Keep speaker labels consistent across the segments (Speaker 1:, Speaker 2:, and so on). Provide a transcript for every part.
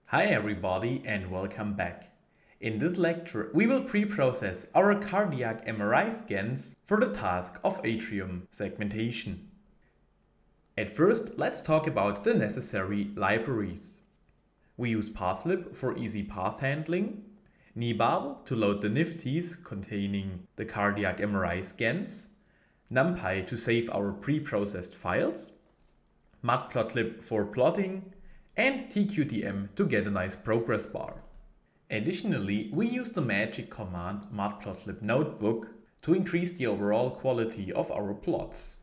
Speaker 1: Hi everybody and welcome back. In this lecture we will pre-process our cardiac MRI scans for the task of atrium segmentation. At first let's talk about the necessary libraries. We use pathlib for easy path handling, nibabel to load the nifties containing the cardiac MRI scans, numpy to save our pre-processed files, matplotlib for plotting, and tqtm to get a nice progress bar. Additionally, we use the magic command matplotlib notebook to increase the overall quality of our plots.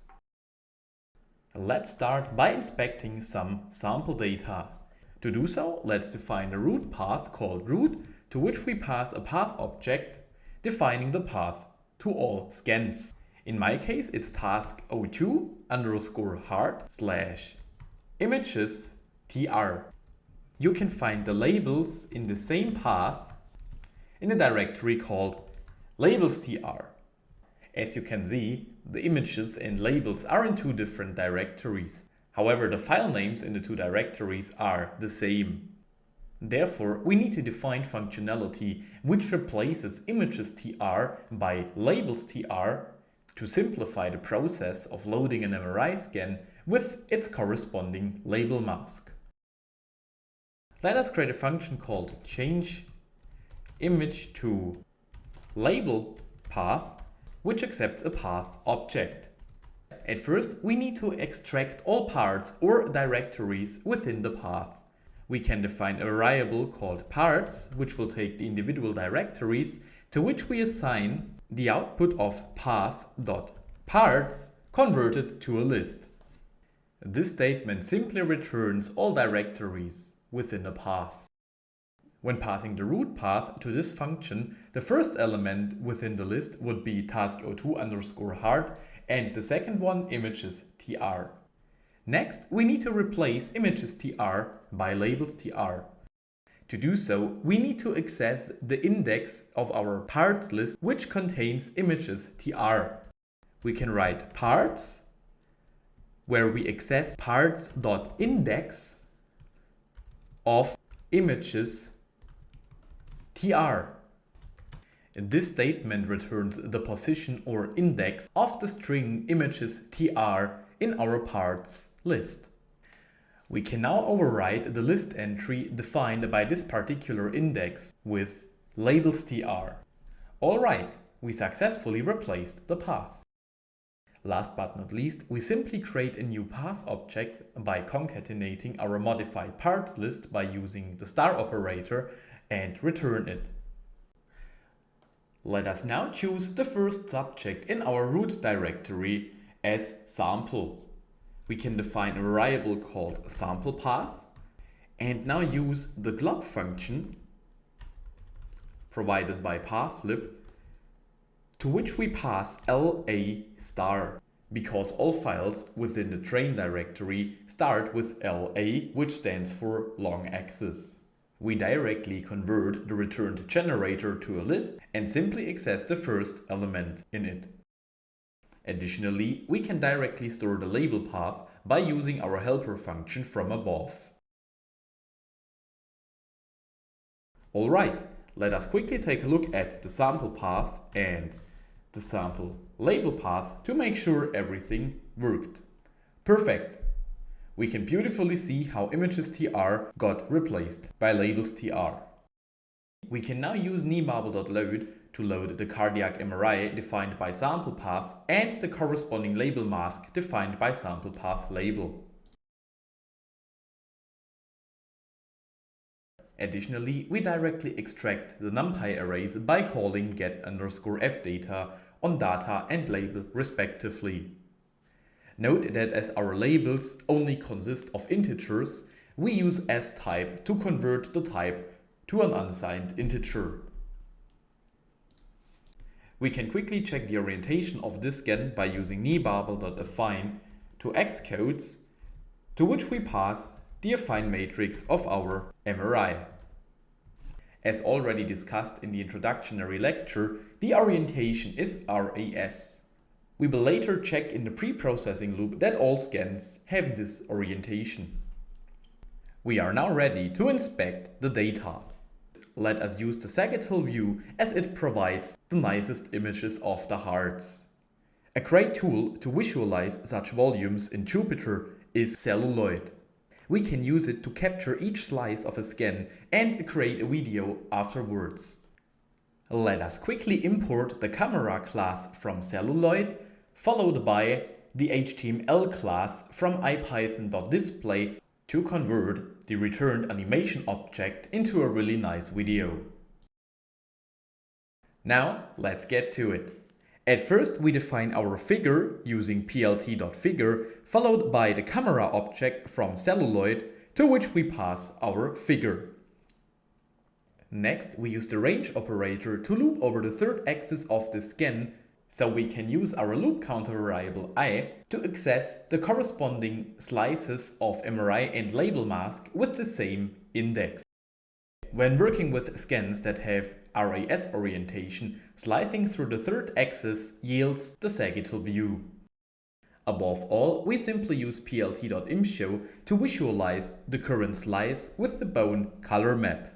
Speaker 1: Let's start by inspecting some sample data. To do so, let's define a root path called root, to which we pass a path object defining the path to all scans. In my case, it's task02_hard/images tr. You can find the labels in the same path in a directory called labels.tr. As you can see, the images and labels are in two different directories. However, the file names in the two directories are the same. Therefore, we need to define functionality which replaces images.tr by labels.tr to simplify the process of loading an MRI scan with its corresponding label mask. Let us create a function called changeImage_to_label_path, which accepts a path object. At first, we need to extract all parts or directories within the path. We can define a variable called parts, which will take the individual directories, to which we assign the output of path.parts converted to a list. This statement simply returns all directories within a path. When passing the root path to this function, the first element within the list would be task02_hard and the second one images.tr. Next, we need to replace images.tr by labels.tr. To do so, we need to access the index of our parts list, which contains images.tr. We can write parts, where we access parts.index of images.tr. This statement returns the position or index of the string images.tr in our parts list. We can now override the list entry defined by this particular index with labels.tr. Alright, we successfully replaced the path. Last but not least, we simply create a new path object by concatenating our modified parts list by using the star operator and return it. Let us now choose the first subject in our root directory as sample. We can define a variable called samplePath and now use the glob function provided by pathlib, to which we pass LA*, because all files within the train directory start with LA, which stands for long axis. We directly convert the returned generator to a list and simply access the first element in it. Additionally, we can directly store the label path by using our helper function from above. Alright, let us quickly take a look at the sample path and the sample label path to make sure everything worked. Perfect! We can beautifully see how images.tr got replaced by labels.tr. We can now use nibabel.load to load the cardiac MRI defined by sample path and the corresponding label mask defined by sample path label. Additionally, we directly extract the numpy arrays by calling get_fdata on data and label respectively. Note that as our labels only consist of integers, we use s_type to convert the type to an unsigned integer. We can quickly check the orientation of this scan by using nibabel.affine to xcodes, to which we pass the affine matrix of our MRI. As already discussed in the introductory lecture, the orientation is RAS. We will later check in the pre-processing loop that all scans have this orientation. We are now ready to inspect the data. Let us use the sagittal view as it provides the nicest images of the hearts. A great tool to visualize such volumes in Jupyter is celluloid. We can use it to capture each slice of a scan and create a video afterwards. Let us quickly import the camera class from celluloid, followed by the HTML class from ipython.display to convert the returned animation object into a really nice video. Now let's get to it. At first we define our figure using plt.figure, followed by the camera object from celluloid to which we pass our figure. Next we use the range operator to loop over the third axis of the scan, so we can use our loop counter variable I to access the corresponding slices of MRI and label mask with the same index. When working with scans that have RAS orientation, slicing through the third axis yields the sagittal view. Above all, we simply use plt.imshow to visualize the current slice with the bone color map.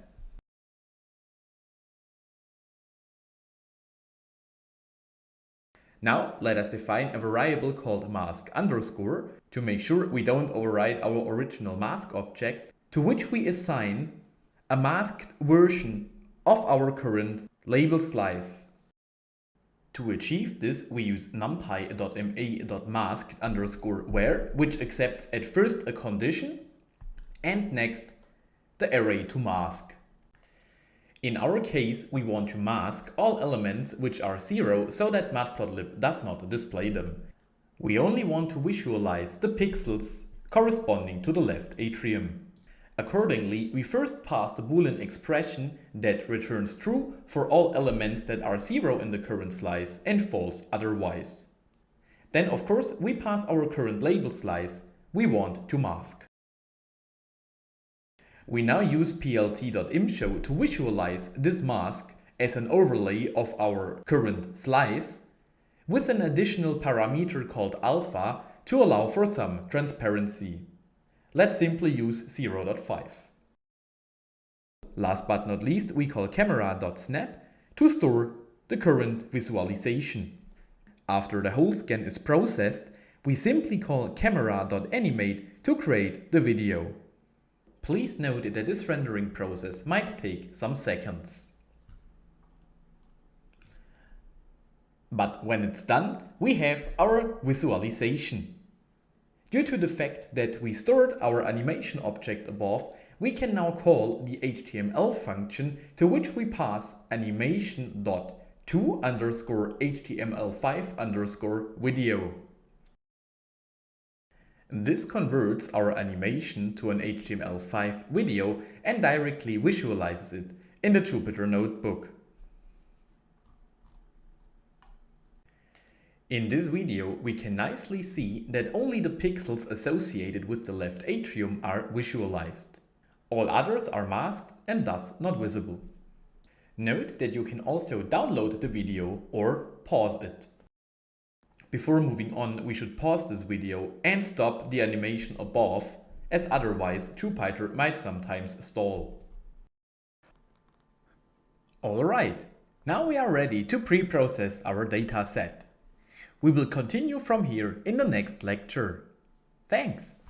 Speaker 1: Now let us define a variable called mask underscore to make sure we don't override our original mask object, to which we assign a masked version of our current label slice. To achieve this, we use numpy.ma.masked underscore where, which accepts at first a condition and next the array to mask. In our case, we want to mask all elements which are 0 so that matplotlib does not display them. We only want to visualize the pixels corresponding to the left atrium. Accordingly, we first pass the Boolean expression that returns true for all elements that are 0 in the current slice and false otherwise. Then of course we pass our current label slice we want to mask. We now use plt.imshow to visualize this mask as an overlay of our current slice with an additional parameter called alpha to allow for some transparency. Let's simply use 0.5. Last but not least, we call camera.snap to store the current visualization. After the whole scan is processed, we simply call camera.animate to create the video. Please note that this rendering process might take some seconds. But when it's done, we have our visualization. Due to the fact that we stored our animation object above, we can now call the HTML function to which we pass animation.to_html5_video. This converts our animation to an HTML5 video and directly visualizes it in the Jupyter Notebook. In this video, we can nicely see that only the pixels associated with the left atrium are visualized. All others are masked and thus not visible. Note that you can also download the video or pause it. Before moving on, we should pause this video and stop the animation above, as otherwise Jupyter might sometimes stall. Alright, now we are ready to pre-process our dataset. We will continue from here in the next lecture. Thanks!